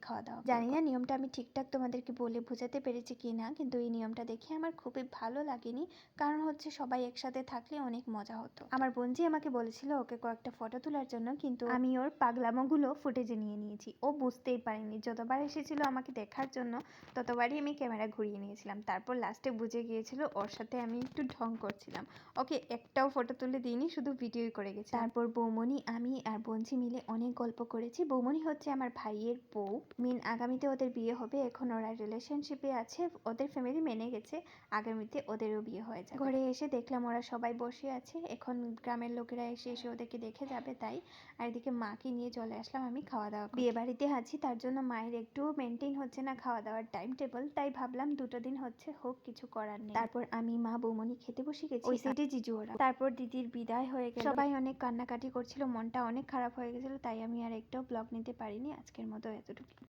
খাওয়া দাওয়া। জানি না নিয়মটা আমি ঠিকঠাক তোমাদেরকে বলে বোঝাতে পেরেছি কি না, কিন্তু এই নিয়মটা দেখে আমার খুবই ভালো লাগেনি। কারণ হচ্ছে সবাই একসাথে থাকলে অনেক মজা হতো। আমার বোনজি আমাকে বলেছিল ওকে কয়েকটা ফটো তোলার জন্য, কিন্তু আমি ওর পাগলামোগুলো ফুটেজে নিয়ে নিয়েছি। ও বুঝতেই পারেনি। যতবার এসেছিল আমাকে দেখার জন্য ততবারই আমি ক্যামেরা ঘুরিয়ে নিয়েছিলাম। তারপর লাস্টে বুঝে গিয়েছিল ওর সাথে আমি একটু ঢং করছিলাম। ওকে একটাও ফটো তুলে দিইনি, শুধু ভিডিওই করে গেছি। তারপর বৌমনি, আমি আর বোনঝি মিলে অনেক গল্প করেছি। বৌমনি হচ্ছে আমার ভাইয়ের বউ। আগামীতে ওদের বিয়ে হবে। এখন ওরা রিলেশনশিপে আছে, ওদের ফ্যামিলি মেনে গেছে, আগামীতে ওদেরও বিয়ে হয়ে যাবে। ঘরে এসে দেখলাম ওরা সবাই বসে আছে। এখন গ্রামের লোকেরা এসে ওদেরকে দেখে যাবে, তাই আর এদিকে মাকে নিয়ে চলে আসলাম আমি খাওয়া দাওয়া। বিয়ে বাড়িতে আছি, তার জন্য মায়ের একটু মেনটেন হচ্ছে না খাওয়া দাওয়ার টাইম টেবিল, তাই ভাবলাম 2টো দিন হচ্ছে, হোক, কিছু করার নেই। তারপর আমি, মা, বৌমনি খেতে বসে গেছি। ওই সাইডে জিজু ওরা। তারপর দিদির বিদায় হয়ে গেল। সবাই অনেক কান্নাকাটি করছিল, মনটা অনেক খারাপ হয়ে গেছিল, তাই আমি আর একটাও ব্লগ নিতে পারিনি। আজকের মতো এতটুকু।